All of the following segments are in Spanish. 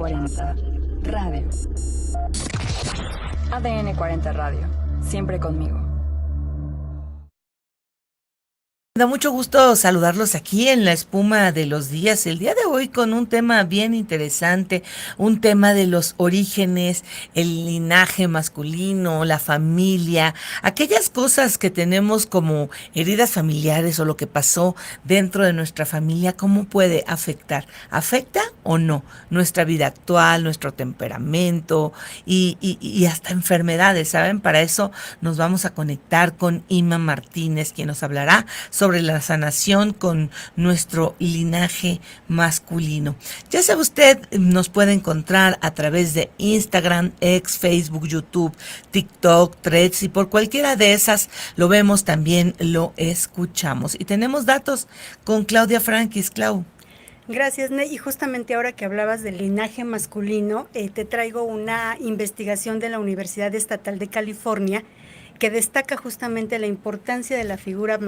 ADN40 Radio. ADN40 Radio, siempre conmigo. Me da mucho gusto saludarlos aquí en La Espuma de los Días, el día de hoy con un tema bien interesante, un tema de los orígenes, el linaje masculino, la familia, aquellas cosas que tenemos como heridas familiares o lo que pasó dentro de nuestra familia, cómo puede afectar, afecta o no nuestra vida actual, nuestro temperamento y hasta enfermedades, ¿saben? Para eso nos vamos a conectar con Ima Martínez, quien nos hablará sobre la sanación con nuestro linaje masculino. Ya sabe usted, nos puede encontrar a través de Instagram, X, Facebook, YouTube, TikTok, Threads, y por cualquiera de esas lo vemos, también lo escuchamos. Y tenemos datos con Claudia Frankis. Clau. Gracias, Ney. Y justamente ahora que hablabas del linaje masculino, te traigo una investigación de la Universidad Estatal de California que destaca justamente la importancia de la figura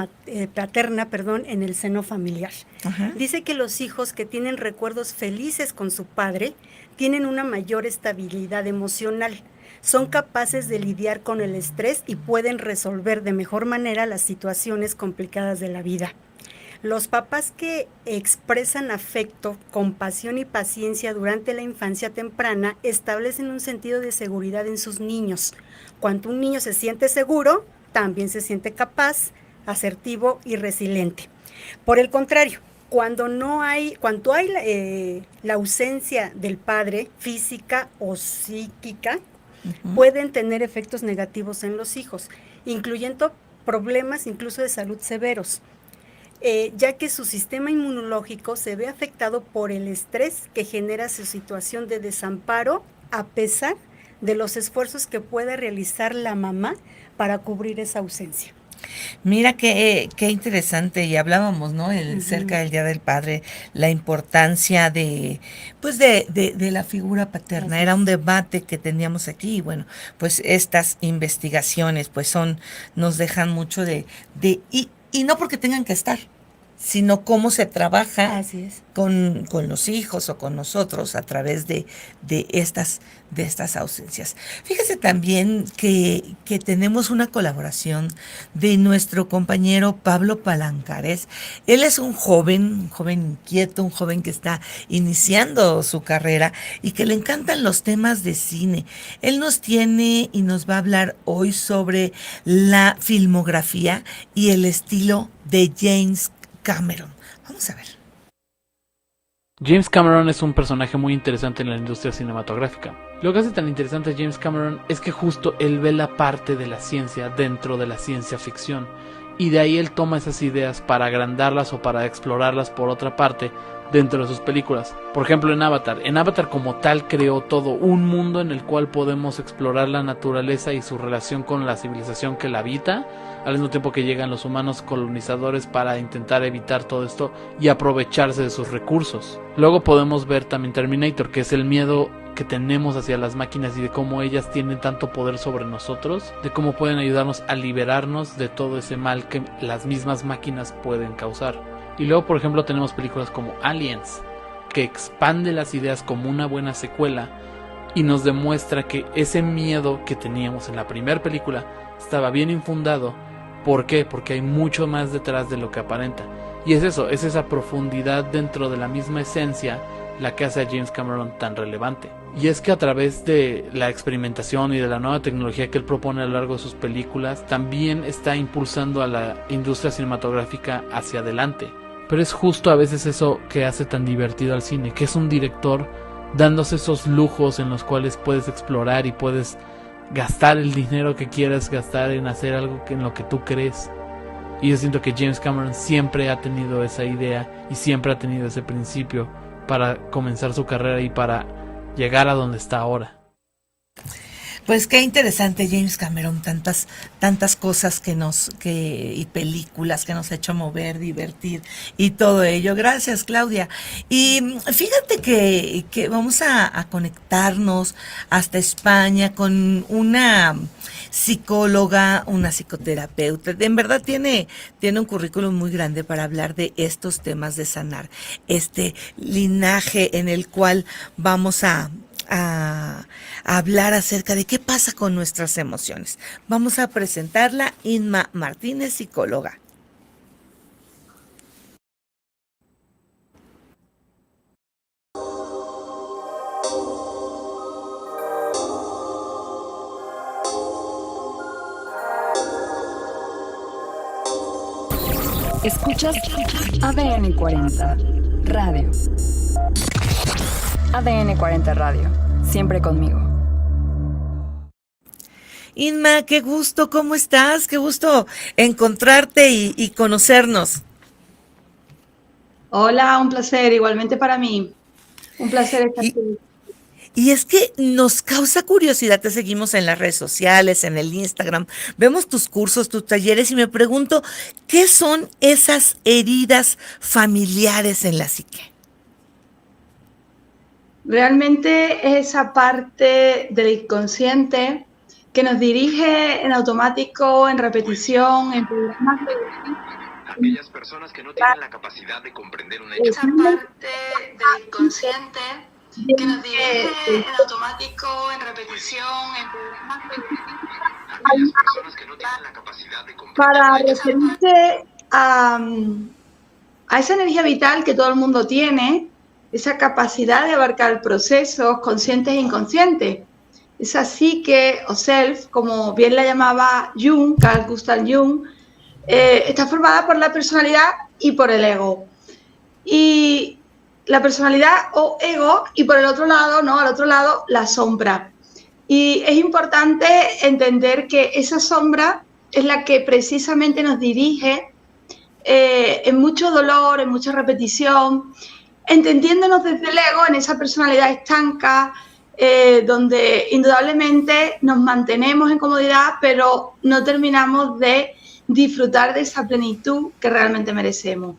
paterna, en el seno familiar. Ajá. Dice que los hijos que tienen recuerdos felices con su padre tienen una mayor estabilidad emocional, son capaces de lidiar con el estrés y pueden resolver de mejor manera las situaciones complicadas de la vida. Los papás que expresan afecto, compasión y paciencia durante la infancia temprana establecen un sentido de seguridad en sus niños. Cuando un niño se siente seguro, también se siente capaz, asertivo y resiliente. Por el contrario, cuando hay la ausencia del padre, física o psíquica, pueden tener efectos negativos en los hijos, incluyendo problemas incluso de salud severos. Ya que su sistema inmunológico se ve afectado por el estrés que genera su situación de desamparo, a pesar de los esfuerzos que puede realizar la mamá para cubrir esa ausencia. Mira qué interesante, y hablábamos, ¿no? Cerca del Día del Padre, la importancia de la figura paterna. Así era un debate que teníamos aquí, y bueno, pues estas investigaciones nos dejan mucho y no porque tengan que estar, sino cómo se trabaja con los hijos o con nosotros a través de estas ausencias. Fíjese también que tenemos una colaboración de nuestro compañero Pablo Palancares. Él es un joven inquieto, un joven que está iniciando su carrera y que le encantan los temas de cine. Él nos tiene y nos va a hablar hoy sobre la filmografía y el estilo de James Cameron. Vamos a ver. James Cameron es un personaje muy interesante en la industria cinematográfica. Lo que hace tan interesante a James Cameron es que justo él ve la parte de la ciencia dentro de la ciencia ficción, y de ahí él toma esas ideas para agrandarlas o para explorarlas por otra parte dentro de sus películas. Por ejemplo, en Avatar como tal creó todo un mundo en el cual podemos explorar la naturaleza y su relación con la civilización que la habita, al mismo tiempo que llegan los humanos colonizadores para intentar evitar todo esto y aprovecharse de sus recursos. Luego podemos ver también Terminator, que es el miedo que tenemos hacia las máquinas y de cómo ellas tienen tanto poder sobre nosotros, de cómo pueden ayudarnos a liberarnos de todo ese mal que las mismas máquinas pueden causar. Y luego, por ejemplo, tenemos películas como Aliens, que expande las ideas como una buena secuela y nos demuestra que ese miedo que teníamos en la primera película estaba bien infundado. ¿Por qué? Porque hay mucho más detrás de lo que aparenta. Y es eso, es esa profundidad dentro de la misma esencia la que hace a James Cameron tan relevante. Y es que a través de la experimentación y de la nueva tecnología que él propone a lo largo de sus películas, también está impulsando a la industria cinematográfica hacia adelante. Pero es justo a veces eso que hace tan divertido al cine, que es un director dándose esos lujos en los cuales puedes explorar y puedes gastar el dinero que quieras gastar en hacer algo en lo que tú crees. Y yo siento que James Cameron siempre ha tenido esa idea y siempre ha tenido ese principio para comenzar su carrera y para llegar a donde está ahora. Pues qué interesante James Cameron, tantas cosas y películas que nos ha hecho mover, divertir y todo ello. Gracias, Claudia. Y fíjate que vamos a conectarnos hasta España con una psicóloga, una psicoterapeuta. En verdad tiene un currículum muy grande para hablar de estos temas de sanar, este linaje en el cual vamos a hablar acerca de qué pasa con nuestras emociones. Vamos a presentarla, Inma Martínez, psicóloga. Escuchas ADN 40 Radio. ADN 40 Radio. Siempre conmigo. Inma, qué gusto, ¿cómo estás? Qué gusto encontrarte y conocernos. Hola, un placer, igualmente para mí. Un placer estar aquí. Y es que nos causa curiosidad, te seguimos en las redes sociales, en el Instagram, vemos tus cursos, tus talleres y me pregunto, ¿qué son esas heridas familiares en la psique? Realmente es esa parte del inconsciente que nos dirige en automático, en repetición, en programas de... Aquellas personas que no tienen la capacidad de comprender un hecho. Esa parte del inconsciente que nos dirige en automático, en repetición, en programas de... Aquellas personas que no tienen la capacidad de comprender Para un hecho. referirse a esa energía vital que todo el mundo tiene, esa capacidad de abarcar procesos conscientes e inconscientes. Esa psique o self, como bien la llamaba Jung, Carl Gustav Jung, está formada por la personalidad y por el ego. Y la personalidad o ego y por el otro lado, ¿no? Al otro lado, la sombra. Y es importante entender que esa sombra es la que precisamente nos dirige en mucho dolor, en mucha repetición, entendiéndonos desde el ego en esa personalidad estanca, donde indudablemente nos mantenemos en comodidad, pero no terminamos de disfrutar de esa plenitud que realmente merecemos.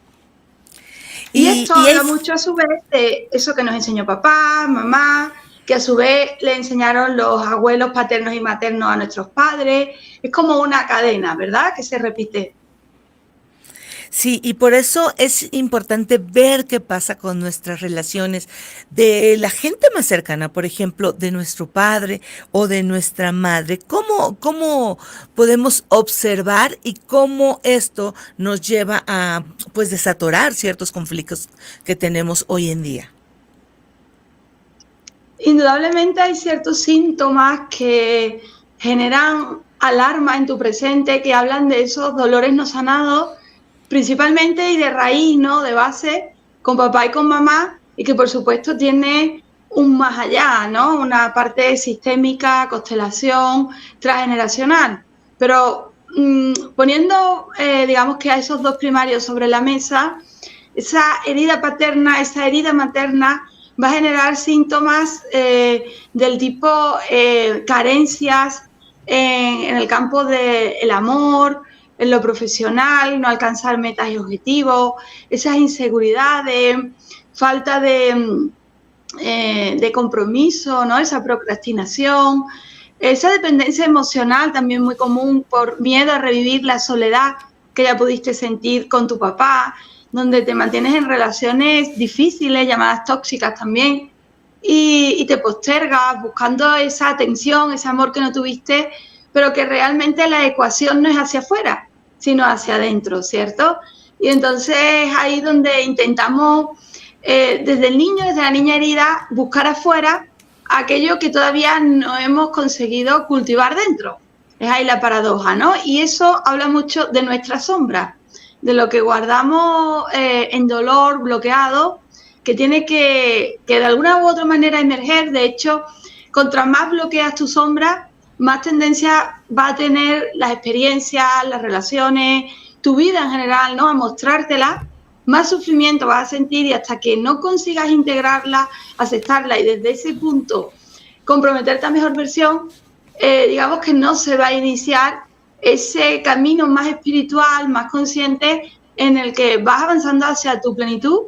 Y esto habla mucho a su vez de eso que nos enseñó papá, mamá, que a su vez le enseñaron los abuelos paternos y maternos a nuestros padres. Es como una cadena, ¿verdad?, que se repite. Sí, y por eso es importante ver qué pasa con nuestras relaciones de la gente más cercana, por ejemplo, de nuestro padre o de nuestra madre. ¿Cómo podemos observar y cómo esto nos lleva a, pues, desatorar ciertos conflictos que tenemos hoy en día? Indudablemente hay ciertos síntomas que generan alarma en tu presente, que hablan de esos dolores no sanados, principalmente y de raíz, ¿no?, de base, con papá y con mamá, y que por supuesto tiene un más allá, ¿no?, una parte sistémica, constelación, transgeneracional. Pero poniendo, digamos que a esos dos primarios sobre la mesa, esa herida paterna, esa herida materna va a generar síntomas del tipo carencias en el campo del amor, en lo profesional, no alcanzar metas y objetivos, esas inseguridades, falta de compromiso, ¿no?, esa procrastinación, esa dependencia emocional también muy común por miedo a revivir la soledad que ya pudiste sentir con tu papá, donde te mantienes en relaciones difíciles, llamadas tóxicas también, y te postergas buscando esa atención, ese amor que no tuviste, pero que realmente la ecuación no es hacia afuera, sino hacia adentro, ¿cierto? Y entonces ahí donde intentamos, desde el niño, desde la niña herida, buscar afuera aquello que todavía no hemos conseguido cultivar dentro. Es ahí la paradoja, ¿no? Y eso habla mucho de nuestra sombra, de lo que guardamos en dolor, bloqueado, que tiene que de alguna u otra manera emerger. De hecho, contra más bloqueas tu sombra, más tendencia va a tener las experiencias, las relaciones, tu vida en general, ¿no?, a mostrártela, más sufrimiento vas a sentir, y hasta que no consigas integrarla, aceptarla y desde ese punto comprometerte a mejor versión, digamos que no se va a iniciar ese camino más espiritual, más consciente, en el que vas avanzando hacia tu plenitud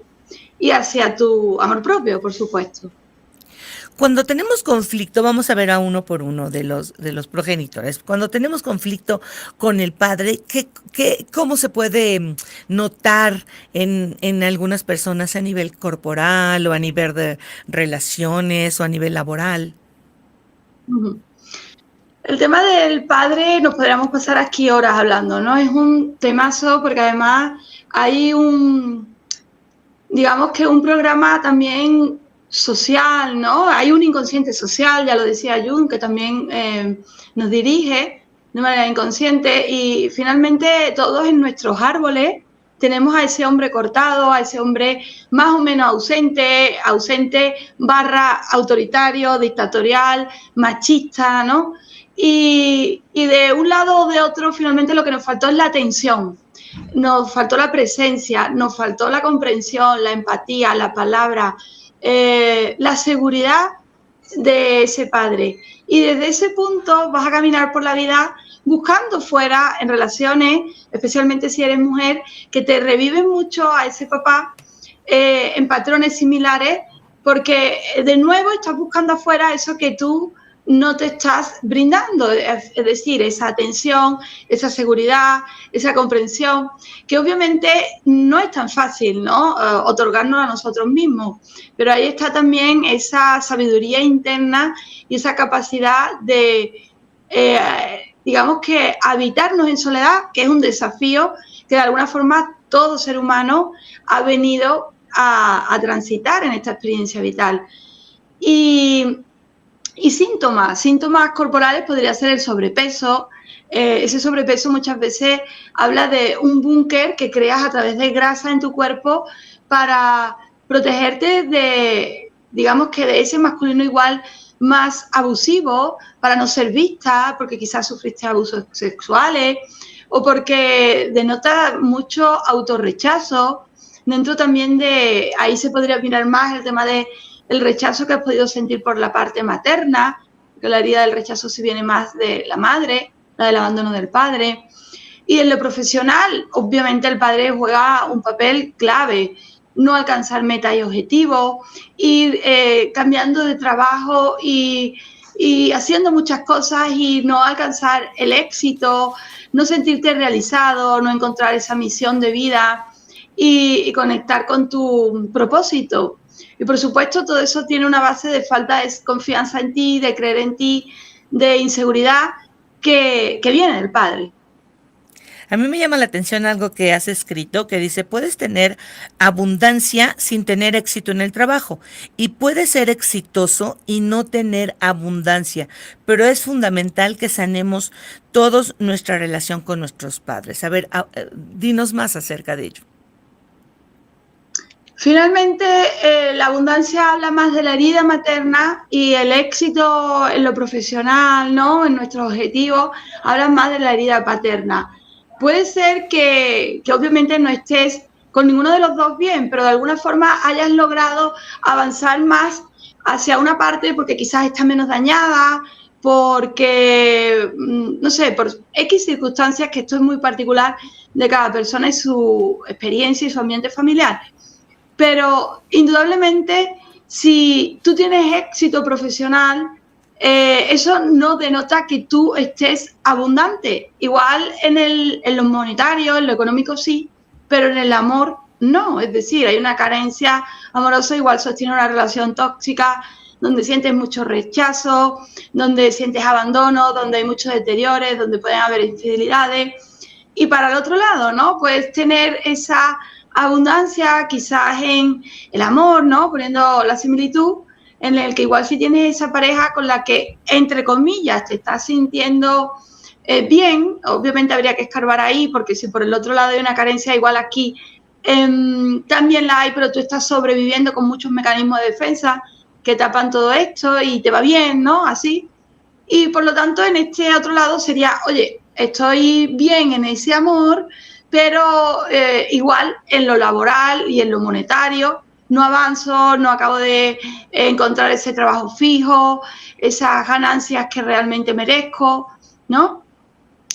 y hacia tu amor propio, por supuesto. Cuando tenemos conflicto, vamos a ver a uno por uno de los progenitores. Cuando tenemos conflicto con el padre, ¿cómo se puede notar en algunas personas a nivel corporal o a nivel de relaciones o a nivel laboral? Uh-huh. El tema del padre nos podríamos pasar aquí horas hablando, ¿no? Es un temazo porque además hay digamos que un programa también social, ¿no? Hay un inconsciente social, ya lo decía Jung, que también nos dirige de manera inconsciente, y finalmente todos en nuestros árboles tenemos a ese hombre cortado, a ese hombre más o menos ausente / autoritario, dictatorial, machista, ¿no? Y de un lado o de otro, finalmente lo que nos faltó es la atención, nos faltó la presencia, nos faltó la comprensión, la empatía, la palabra, la seguridad de ese padre. Y desde ese punto vas a caminar por la vida buscando fuera, en relaciones, especialmente si eres mujer, que te reviven mucho a ese papá en patrones similares, porque de nuevo estás buscando afuera eso que tú no te estás brindando, es decir, esa atención, esa seguridad, esa comprensión, que obviamente no es tan fácil, ¿no? Otorgarnos a nosotros mismos, pero ahí está también esa sabiduría interna y esa capacidad de, digamos que habitarnos en soledad, que es un desafío que de alguna forma todo ser humano ha venido a transitar en esta experiencia vital. Y síntomas corporales podría ser el sobrepeso. Ese sobrepeso muchas veces habla de un búnker que creas a través de grasa en tu cuerpo para protegerte de, digamos que de ese masculino igual más abusivo, para no ser vista, porque quizás sufriste abusos sexuales o porque denota mucho autorrechazo. Dentro también de, ahí se podría mirar más el tema de el rechazo que has podido sentir por la parte materna, que la herida del rechazo se viene más de la madre, la del abandono del padre. Y en lo profesional, obviamente el padre juega un papel clave, no alcanzar metas y objetivos, ir cambiando de trabajo y haciendo muchas cosas y no alcanzar el éxito, no sentirte realizado, no encontrar esa misión de vida y conectar con tu propósito. Y por supuesto todo eso tiene una base de falta de confianza en ti, de creer en ti, de inseguridad que viene del padre. A mí me llama la atención algo que has escrito que dice, puedes tener abundancia sin tener éxito en el trabajo y puedes ser exitoso y no tener abundancia, pero es fundamental que sanemos todos nuestra relación con nuestros padres. A ver, dinos más acerca de ello. Finalmente, la abundancia habla más de la herida materna y el éxito en lo profesional, ¿no? En nuestros objetivos, habla más de la herida paterna. Puede ser que obviamente no estés con ninguno de los dos bien, pero de alguna forma hayas logrado avanzar más hacia una parte porque quizás está menos dañada, porque, no sé, por X circunstancias, que esto es muy particular de cada persona y su experiencia y su ambiente familiar. Pero indudablemente, si tú tienes éxito profesional, eso no denota que tú estés abundante. Igual en lo monetario, en lo económico sí, pero en el amor no. Es decir, hay una carencia amorosa, igual sostiene una relación tóxica, donde sientes mucho rechazo, donde sientes abandono, donde hay muchos deterioros, donde pueden haber infidelidades. Y para el otro lado, ¿no? Puedes tener esa abundancia quizás en el amor, ¿no? Poniendo la similitud, en el que igual si tienes esa pareja con la que, entre comillas, te estás sintiendo bien, obviamente habría que escarbar ahí, porque si por el otro lado hay una carencia, igual aquí también la hay, pero tú estás sobreviviendo con muchos mecanismos de defensa que tapan todo esto y te va bien, ¿no? Así. Y por lo tanto, en este otro lado sería, oye, estoy bien en ese amor, pero igual en lo laboral y en lo monetario no avanzo, no acabo de encontrar ese trabajo fijo, esas ganancias que realmente merezco, ¿no?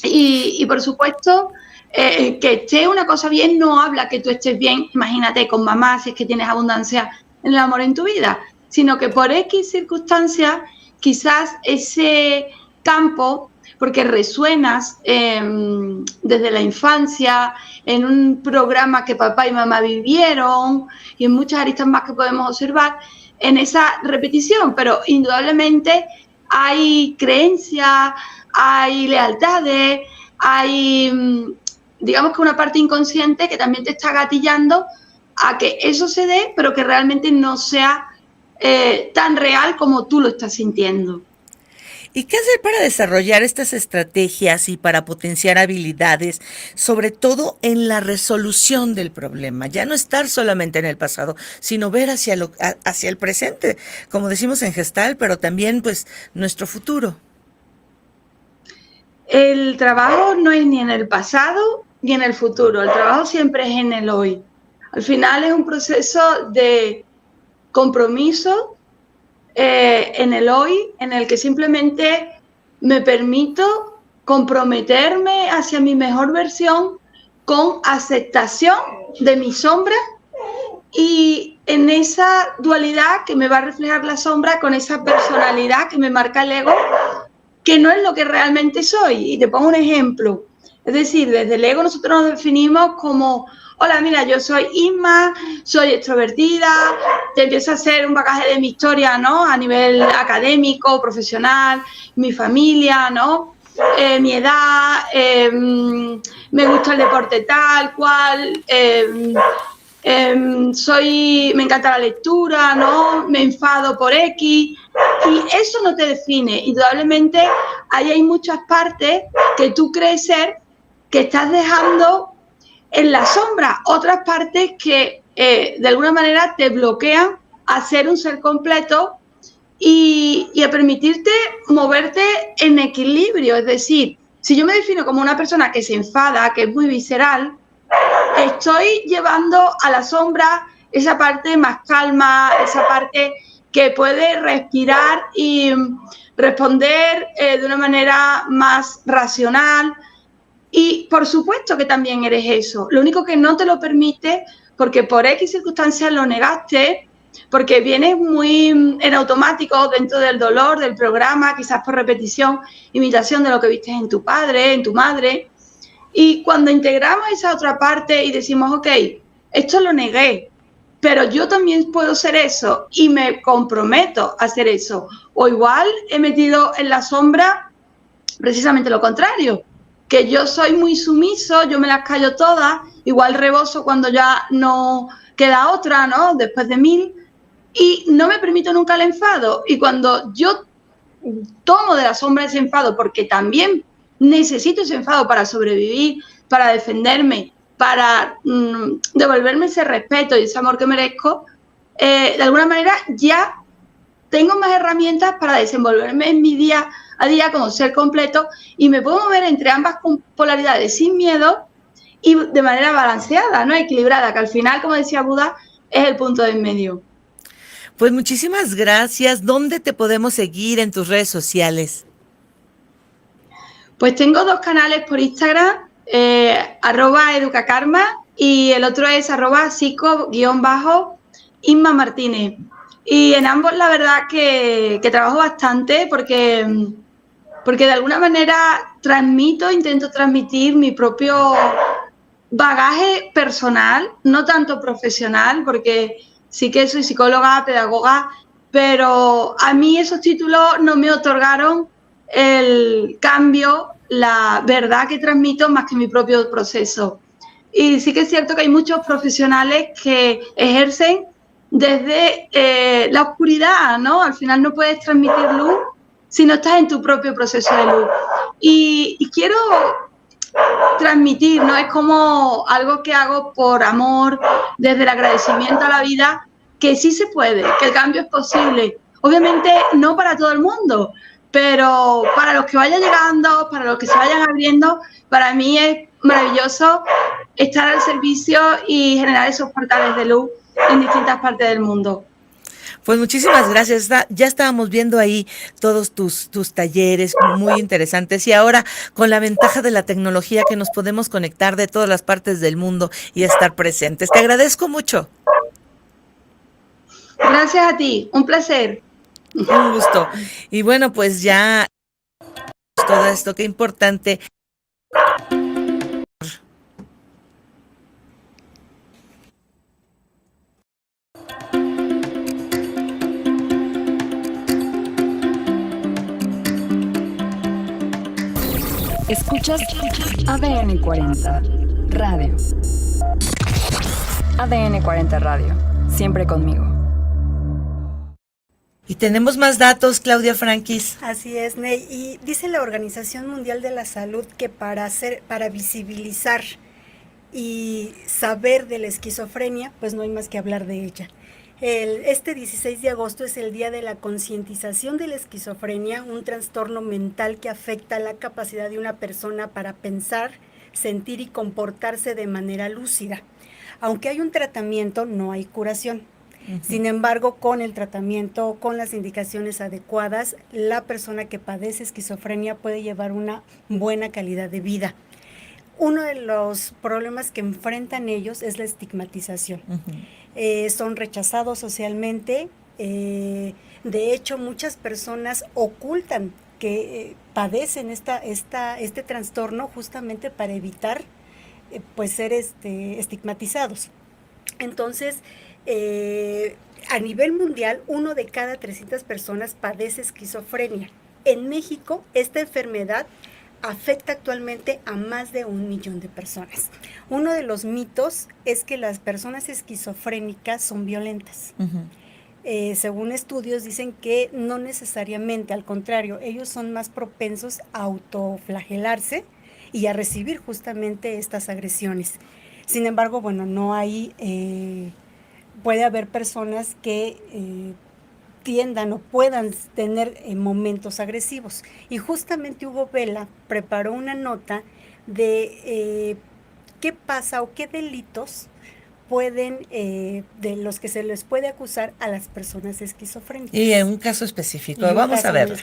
Y por supuesto, que esté una cosa bien no habla que tú estés bien, imagínate, con mamá, si es que tienes abundancia en el amor en tu vida, sino que por X circunstancias, quizás ese campo, porque resuenas desde la infancia, en un programa que papá y mamá vivieron y en muchas aristas más que podemos observar, en esa repetición, pero indudablemente hay creencias, hay lealtades, hay, digamos que una parte inconsciente que también te está gatillando a que eso se dé, pero que realmente no sea tan real como tú lo estás sintiendo. ¿Y qué hacer para desarrollar estas estrategias y para potenciar habilidades, sobre todo en la resolución del problema? Ya no estar solamente en el pasado, sino ver hacia el presente, como decimos en Gestalt, pero también pues nuestro futuro. El trabajo no es ni en el pasado ni en el futuro, el trabajo siempre es en el hoy. Al final es un proceso de compromiso en el hoy, en el que simplemente me permito comprometerme hacia mi mejor versión con aceptación de mi sombra y en esa dualidad que me va a reflejar la sombra con esa personalidad que me marca el ego, que no es lo que realmente soy. Y te pongo un ejemplo. Es decir, desde el ego nosotros nos definimos como: hola, mira, yo soy Isma, soy extrovertida, te empiezo a hacer un bagaje de mi historia, ¿no? A nivel académico, profesional, mi familia, ¿no? Mi edad, me gusta el deporte tal cual, me encanta la lectura, ¿no? Me enfado por X, y eso no te define. Indudablemente, ahí hay muchas partes que tú crees ser, que estás dejando en la sombra, otras partes que de alguna manera te bloquean a ser un ser completo y a permitirte moverte en equilibrio. Es decir, si yo me defino como una persona que se enfada, que es muy visceral, estoy llevando a la sombra esa parte más calma, esa parte que puede respirar y responder de una manera más racional. Y por supuesto que también eres eso. Lo único que no te lo permite, porque por X circunstancias lo negaste, porque vienes muy en automático dentro del dolor del programa, quizás por repetición, imitación de lo que viste en tu padre, en tu madre. Y cuando integramos esa otra parte y decimos: ok, esto lo negué, pero yo también puedo ser eso y me comprometo a hacer eso. O igual he metido en la sombra precisamente lo contrario, que yo soy muy sumiso, yo me las callo todas, igual reboso cuando ya no queda otra, ¿no? Después de 1000, y no me permito nunca el enfado. Y cuando yo tomo de la sombra ese enfado, porque también necesito ese enfado para sobrevivir, para defenderme, para devolverme ese respeto y ese amor que merezco, de alguna manera ya tengo más herramientas para desenvolverme en mi día a día como ser completo y me puedo mover entre ambas polaridades sin miedo y de manera balanceada, ¿no? Equilibrada, que al final, como decía Buda, es el punto de en medio. Pues muchísimas gracias. ¿Dónde te podemos seguir en tus redes sociales? Pues tengo 2 canales por Instagram, @educakarma y el otro es @psico_Isma Martínez. Y en ambos la verdad que trabajo bastante porque de alguna manera intento transmitir mi propio bagaje personal, no tanto profesional, porque sí que soy psicóloga, pedagoga, pero a mí esos títulos no me otorgaron el cambio, la verdad que transmito más que mi propio proceso. Y sí que es cierto que hay muchos profesionales que ejercen desde la oscuridad, ¿no? Al final no puedes transmitir luz si no estás en tu propio proceso de luz. Y quiero transmitir, ¿no? Es como algo que hago por amor, desde el agradecimiento a la vida, que sí se puede, que el cambio es posible. Obviamente no para todo el mundo, pero para los que vayan llegando, para los que se vayan abriendo, para mí es maravilloso estar al servicio y generar esos portales de luz en distintas partes del mundo. Pues muchísimas gracias. Ya estábamos viendo ahí todos tus talleres muy interesantes y ahora con la ventaja de la tecnología que nos podemos conectar de todas las partes del mundo y estar presentes. Te agradezco mucho. Gracias a ti, un placer. Un gusto. Y bueno, pues ya todo esto, qué importante. Escuchas ADN 40 Radio. ADN 40 Radio. Siempre conmigo. Y tenemos más datos, Claudia Franquis. Así es, Ney. Y dice la Organización Mundial de la Salud que para visibilizar y saber de la esquizofrenia, pues no hay más que hablar de ella. Este 16 de agosto es el día de la concientización de la esquizofrenia, un trastorno mental que afecta la capacidad de una persona para pensar, sentir y comportarse de manera lúcida. Aunque hay un tratamiento, no hay curación. Sin embargo, con el tratamiento, con las indicaciones adecuadas, la persona que padece esquizofrenia puede llevar una buena calidad de vida. Uno de los problemas que enfrentan ellos es la estigmatización. Son rechazados socialmente. De hecho, muchas personas ocultan que padecen este trastorno justamente para evitar pues ser estigmatizados. Entonces, a nivel mundial, 1 de cada 300 personas padece esquizofrenia. En México, esta enfermedad afecta actualmente a más de 1 millón de personas. Uno de los mitos es que las personas esquizofrénicas son violentas. Según estudios dicen que no necesariamente, al contrario, ellos son más propensos a autoflagelarse y a recibir justamente estas agresiones. Sin embargo, bueno, no hay, puede haber personas que tiendan o puedan tener momentos agresivos. Y justamente Hugo Vela preparó una nota de qué pasa o qué delitos pueden, de los que se les puede acusar a las personas esquizofrénicas. Y en un caso específico, vamos a ver.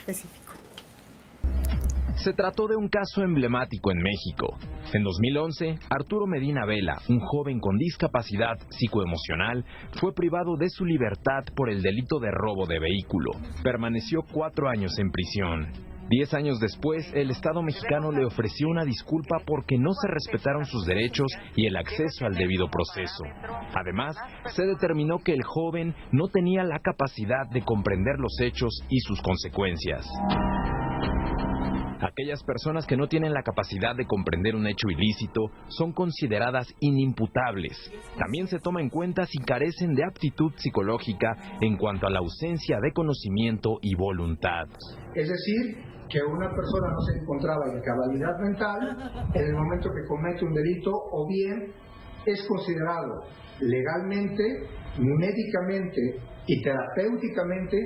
Se trató de un caso emblemático en México. En 2011, Arturo Medina Vela, un joven con discapacidad psicoemocional, fue privado de su libertad por el delito de robo de vehículo. Permaneció 4 años en prisión. 10 años después, el Estado mexicano le ofreció una disculpa porque no se respetaron sus derechos y el acceso al debido proceso. Además, se determinó que el joven no tenía la capacidad de comprender los hechos y sus consecuencias. Aquellas personas que no tienen la capacidad de comprender un hecho ilícito son consideradas inimputables. También se toma en cuenta si carecen de aptitud psicológica en cuanto a la ausencia de conocimiento y voluntad. Es decir, que una persona no se encontraba en cabalidad mental en el momento que comete un delito, o bien es considerado legalmente, médicamente y terapéuticamente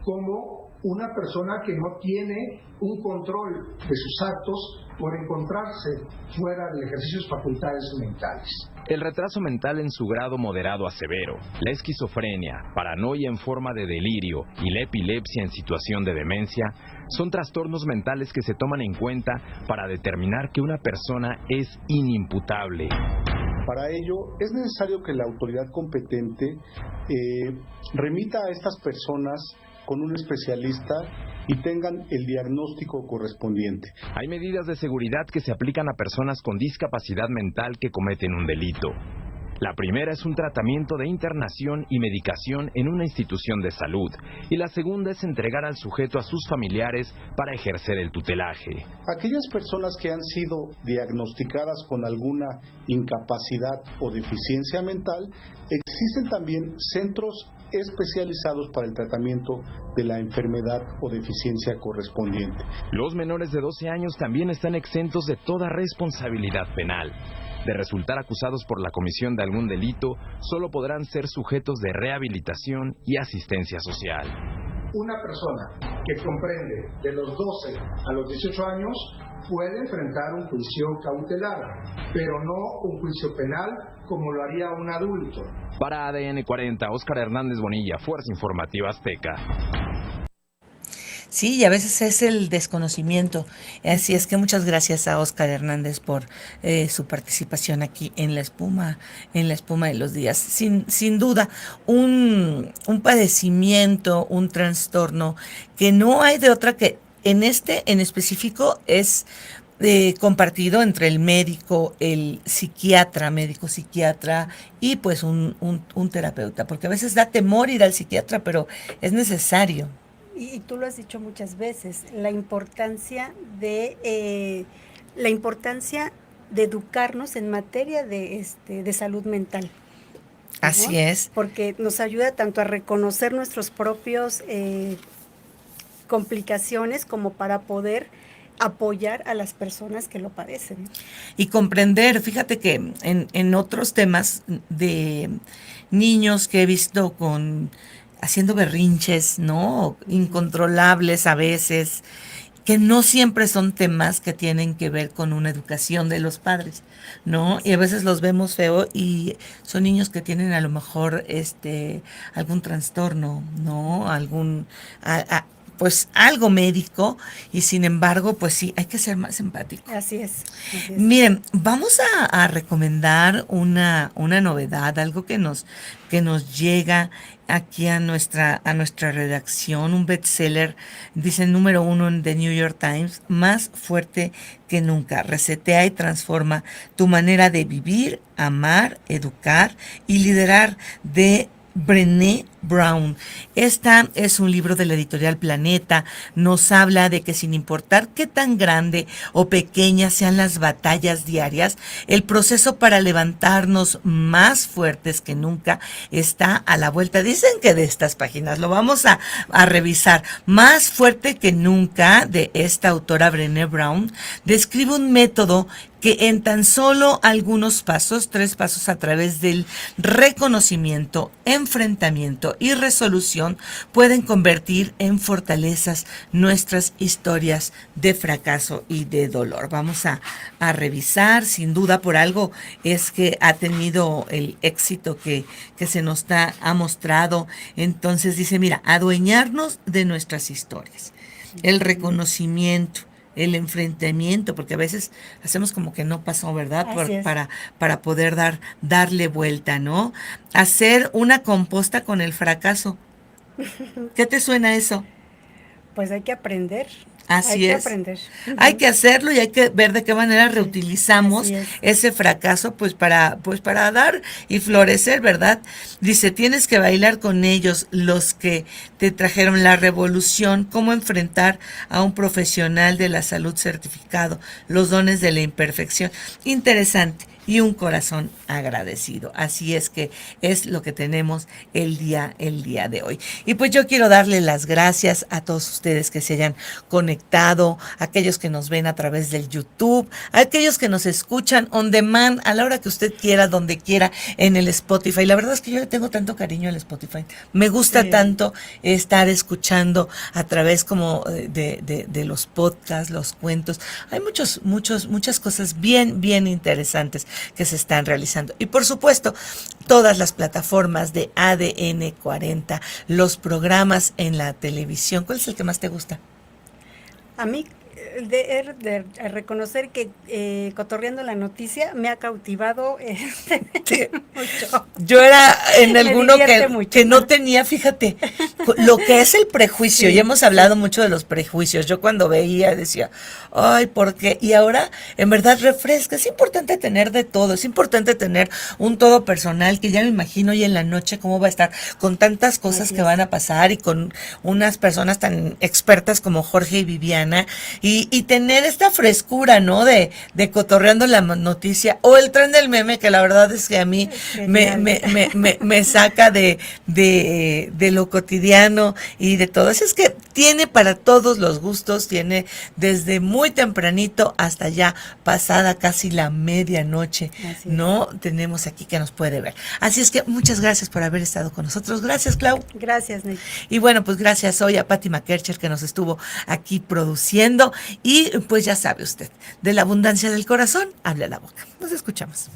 como una persona que no tiene un control de sus actos por encontrarse fuera del ejercicio de sus facultades mentales. El retraso mental en su grado moderado a severo, la esquizofrenia, paranoia en forma de delirio y la epilepsia en situación de demencia son trastornos mentales que se toman en cuenta para determinar que una persona es inimputable. Para ello es necesario que la autoridad competente remita a estas personas con un especialista y tengan el diagnóstico correspondiente. Hay medidas de seguridad que se aplican a personas con discapacidad mental que cometen un delito. La primera es un tratamiento de internación y medicación en una institución de salud, y la segunda es entregar al sujeto a sus familiares para ejercer el tutelaje. Aquellas personas que han sido diagnosticadas con alguna incapacidad o deficiencia mental, existen también centros especializados para el tratamiento de la enfermedad o deficiencia correspondiente. Los menores de 12 años también están exentos de toda responsabilidad penal. De resultar acusados por la comisión de algún delito, solo podrán ser sujetos de rehabilitación y asistencia social. Una persona que comprende de los 12 a los 18 años puede enfrentar un juicio cautelar, pero no un juicio penal como lo haría un adulto. Para ADN 40, Óscar Hernández Bonilla, Fuerza Informativa Azteca. Sí, y a veces es el desconocimiento. Así es que muchas gracias a Óscar Hernández por su participación aquí en La Espuma de los días. Sin duda, un padecimiento, un trastorno que no hay de otra que en específico es compartido entre el médico psiquiatra y pues un terapeuta, porque a veces da temor ir al psiquiatra, pero es necesario. Y tú lo has dicho muchas veces, la importancia de educarnos en materia de salud mental, ¿no? Así es. Porque nos ayuda tanto a reconocer nuestros propios complicaciones como para poder apoyar a las personas que lo padecen. Y comprender, fíjate que en otros temas de niños que he visto haciendo berrinches, ¿no? Incontrolables a veces, que no siempre son temas que tienen que ver con una educación de los padres, ¿no? Y a veces los vemos feo y son niños que tienen a lo mejor algún trastorno, ¿no? Pues algo médico, y sin embargo, pues sí, hay que ser más empático. Así es. Miren, vamos a recomendar una novedad, algo que nos llega aquí a nuestra redacción, un bestseller, dice número 1 en The New York Times, Más fuerte que nunca, resetea y transforma tu manera de vivir, amar, educar y liderar, de Brené Brown. Esta es un libro de la editorial Planeta. Nos habla de que sin importar qué tan grande o pequeña sean las batallas diarias, el proceso para levantarnos más fuertes que nunca está a la vuelta. Dicen que de estas páginas lo vamos a revisar. Más fuerte que nunca, de esta autora Brené Brown, describe un método que en tan solo algunos pasos, 3 pasos a través del reconocimiento, enfrentamiento y resolución, pueden convertir en fortalezas nuestras historias de fracaso y de dolor. Vamos a revisar, sin duda por algo es que ha tenido el éxito que se nos ha mostrado. Entonces dice, mira, adueñarnos de nuestras historias, el reconocimiento, el enfrentamiento, porque a veces hacemos como que no pasó, ¿verdad? Para poder darle vuelta, ¿no? Hacer una composta con el fracaso. ¿Qué te suena eso? Pues hay que aprender. Así es. Aprender. Hay que hacerlo y hay que ver de qué manera reutilizamos ese fracaso, pues para dar y florecer, ¿verdad? Dice, tienes que bailar con ellos, los que te trajeron la revolución, cómo enfrentar a un profesional de la salud certificado, los dones de la imperfección. Interesante. Y un corazón agradecido. Así es que es lo que tenemos el día de hoy. Y pues yo quiero darle las gracias a todos ustedes que se hayan conectado, a aquellos que nos ven a través del YouTube, a aquellos que nos escuchan on demand, a la hora que usted quiera, donde quiera, en el Spotify. La verdad es que yo le tengo tanto cariño al Spotify. Me gusta tanto estar escuchando a través como de los podcasts, los cuentos. Hay muchas cosas bien interesantes que se están realizando. Y por supuesto, todas las plataformas de ADN 40, los programas en la televisión. ¿Cuál es el que más te gusta? A mí, de reconocer que Cotorreando la Noticia me ha cautivado mucho. Yo era en alguno que no tenía, fíjate, lo que es el prejuicio, y hemos hablado mucho de los prejuicios. Yo cuando veía decía, ay, ¿por qué? Y ahora, en verdad, refresca. Es importante tener de todo, es importante tener un todo personal, que ya me imagino hoy en la noche cómo va a estar, con tantas cosas que van a pasar y con unas personas tan expertas como Jorge y Viviana, y tener esta frescura, ¿no? De Cotorreando la Noticia, o el tren del meme, que la verdad es que a mí me saca de lo cotidiano y de todo eso. Es que tiene para todos los gustos, tiene desde muy tempranito hasta ya pasada casi la medianoche, ¿no? Tenemos aquí que nos puede ver. Así es que muchas gracias por haber estado con nosotros. Gracias, Clau. Gracias, Ney. Y bueno, pues gracias hoy a Patti McKercher que nos estuvo aquí produciendo. Y pues ya sabe usted, de la abundancia del corazón habla la boca. Nos escuchamos.